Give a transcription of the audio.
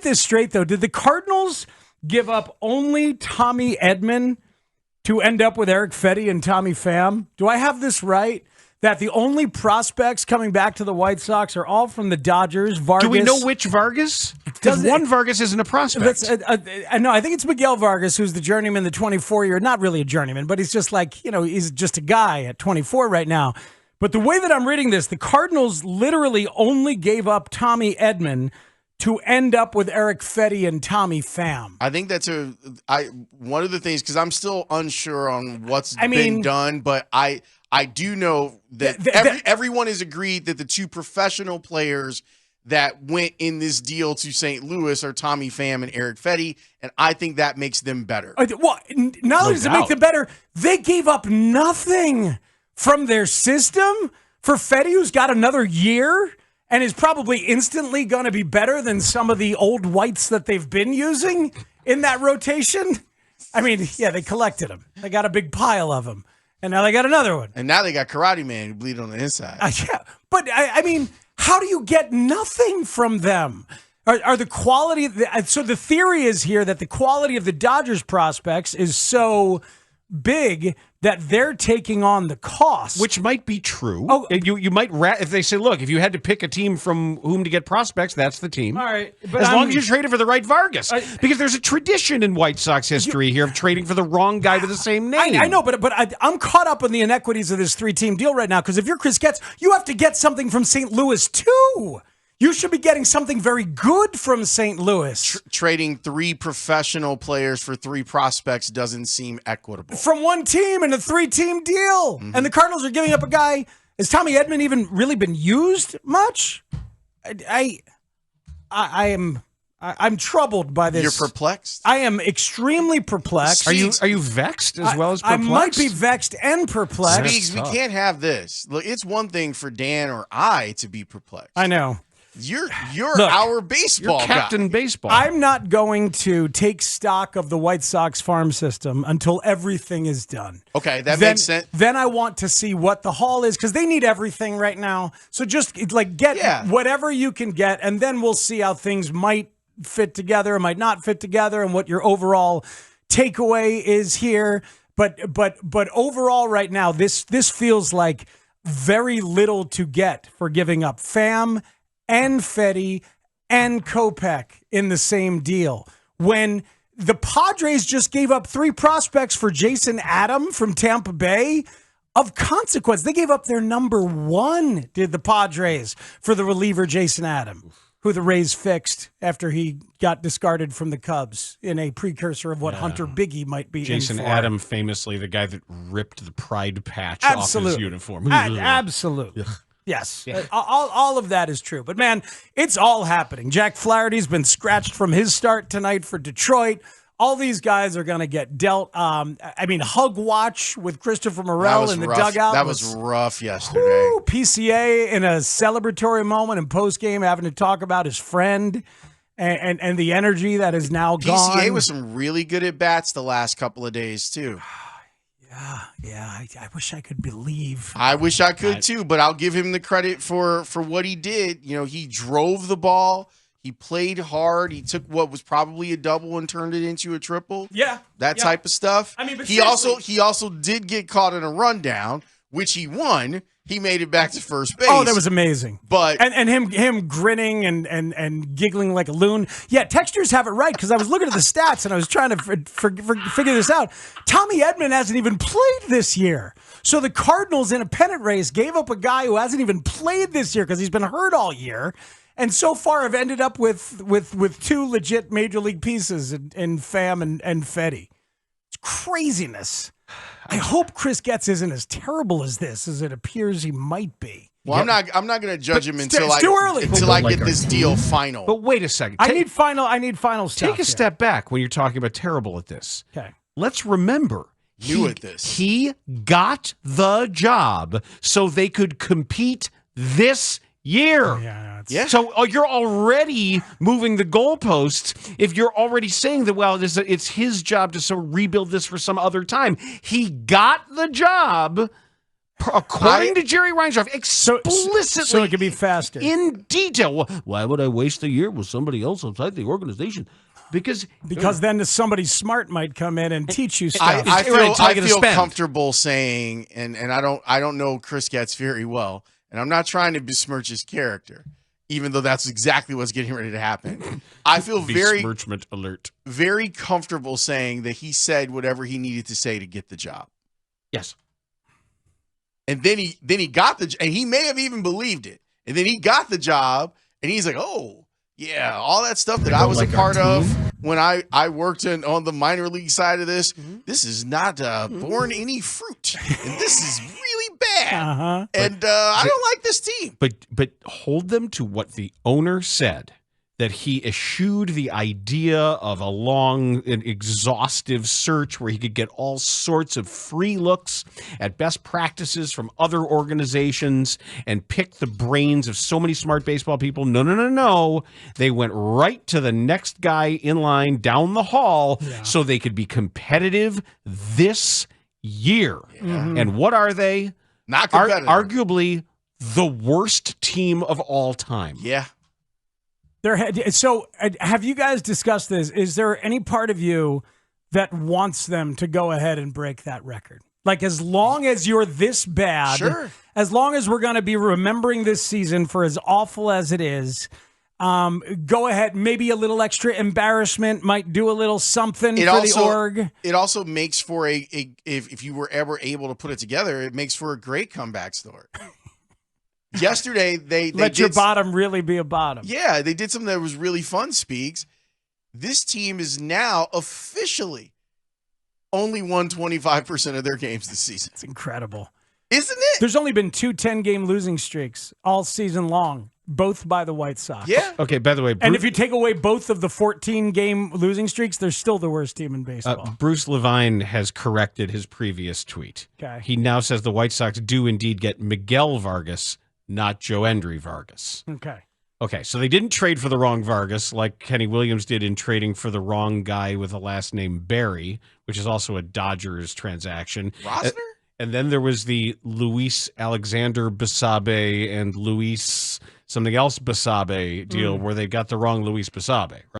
this straight, though. Did the Cardinals give up only Tommy Edman to end up with Erick Fedde and Tommy Pham? Do I have this right? That the only prospects coming back to the White Sox are all from the Dodgers. Vargas. Do we know which Vargas? Because one Vargas isn't a prospect. No, I think it's Miguel Vargas, who's the journeyman, the 24-year, not really a journeyman, but he's just like, he's just a guy at 24 right now. But the way that I'm reading this, the Cardinals literally only gave up Tommy Edman to end up with Erick Fedde and Tommy Pham. I think that's one of the things, because I'm still unsure on what's been done, but I do know that everyone has agreed that the two professional players that went in this deal to St. Louis are Tommy Pham and Erick Fedde, and I think that makes them better. Well, not only does it make them better, they gave up nothing from their system for Fedde, who's got another year and is probably instantly going to be better than some of the old whites that they've been using in that rotation. I mean, yeah, they collected them. They got a big pile of them. And now they got another one. And now they got Karate Man who bleed on the inside. Yeah, but I mean, how do you get nothing from them? Are the quality so the theory is here that the quality of the Dodgers prospects is so big that they're taking on the cost, which might be true. Oh, you might if they say, look, if you had to pick a team from whom to get prospects, that's the team. All right, but as long as you traded for the right Vargas, because there's a tradition in White Sox history here of trading for the wrong guy with the same name. I know, but I'm caught up in the inequities of this 3-team deal right now, because if you're Chris Getz, you have to get something from St. Louis too. You should be getting something very good from St. Louis. Trading 3 professional players for 3 prospects doesn't seem equitable. From one team in a 3-team deal. Mm-hmm. And the Cardinals are giving up a guy. Has Tommy Edman even really been used much? I'm troubled by this. You're perplexed? I am extremely perplexed. Are you vexed as well as perplexed? I might be vexed and perplexed. Speaks, we can't have this. Look, it's one thing for Dan or I to be perplexed. I know. You're our baseball guy. Captain Baseball. I'm not going to take stock of the White Sox farm system until everything is done. Okay, that makes sense. Then I want to see what the haul is, because they need everything right now. So just get whatever you can get, and then we'll see how things might fit together, or might not fit together, and what your overall takeaway is here. But overall right now, this feels like very little to get for giving up Pham and Fedde and Kopech in the same deal, when the Padres just gave up 3 prospects for Jason Adam from Tampa Bay of consequence. They gave up their number 1, did the Padres, for the reliever Jason Adam, who the Rays fixed after he got discarded from the Cubs in a precursor of what Hunter Biggie might be. Jason Adam, famously the guy that ripped the pride patch off his uniform. Absolutely. Yes, all of that is true. But, man, it's all happening. Jack Flaherty's been scratched from his start tonight for Detroit. All these guys are going to get dealt. Hug watch with Christopher Morel in the dugout. That was rough yesterday. PCA in a celebratory moment in postgame, having to talk about his friend and the energy that is now gone. PCA with some really good at-bats the last couple of days, too. Yeah. I wish I could believe. I wish I could too, but I'll give him the credit for what he did. He drove the ball. He played hard. He took what was probably a double and turned it into a triple. Yeah, that type of stuff. I mean, but he also did get caught in a rundown, which he won. He made it back to first base. Oh, that was amazing. But and him grinning and giggling like a loon. Yeah, textures have it right, because I was looking at the stats and I was trying to figure this out. Tommy Edman hasn't even played this year. So the Cardinals in a pennant race gave up a guy who hasn't even played this year because he's been hurt all year. And so far have ended up with 2 legit major league pieces in Pham and Fedde. It's craziness. I hope Chris Getz isn't as terrible as this as it appears he might be. Well, I'm not going to judge him until I get this deal final. But wait a second. I need final stuff. Take a step back when you're talking about terrible at this. Okay. Let's remember he got the job so they could compete this year. Yeah. So you're already moving the goalposts if you're already saying that, it's his job to rebuild this for some other time. He got the job, According to Jerry Reinsdorf, explicitly. So it could be faster. In detail. Why would I waste a year with somebody else outside the organization? Because then somebody smart might come in and teach you stuff. I feel comfortable saying, and I don't know Chris Getz very well, and I'm not trying to besmirch his character, even though that's exactly what's getting ready to happen. I feel besmirchment alert. Very comfortable saying that he said whatever he needed to say to get the job. Yes. And then he got and he may have even believed it. And then he got the job, and he's like, oh, yeah, all that stuff that I was a part of when I worked on the minor league side of this, this is not borne any fruit. And this is really bad. And I don't like this team. But hold them to what the owner said, that he eschewed the idea of a long and exhaustive search where he could get all sorts of free looks at best practices from other organizations and pick the brains of so many smart baseball people. No. They went right to the next guy in line down the hall so they could be competitive this year. And what are they? Not competitive. Arguably the worst team of all time. Yeah. So have you guys discussed this? Is there any part of you that wants them to go ahead and break that record? Like, as long as you're this bad, sure. As long as we're going to be remembering this season for as awful as it is, go ahead. Maybe a little extra embarrassment might do a little something the org. It also makes for if you were ever able to put it together, it makes for a great comeback story. Yesterday, they let your bottom really be a bottom. Yeah, they did something that was really fun, Speaks. This team is now officially only won 25% of their games this season. It's incredible. Isn't it? There's only been 2 10-game losing streaks all season long, both by the White Sox. Yeah. Okay, by the way, and if you take away both of the 14-game losing streaks, they're still the worst team in baseball. Bruce Levine has corrected his previous tweet. Okay. He now says the White Sox do indeed get Miguel Vargas, not Joendry Vargas. Okay, so they didn't trade for the wrong Vargas like Kenny Williams did in trading for the wrong guy with a last name Barry, which is also a Dodgers transaction. Rosner? And then there was the Luis Alexander Basabe and Luis something else Basabe deal where they got the wrong Luis Basabe.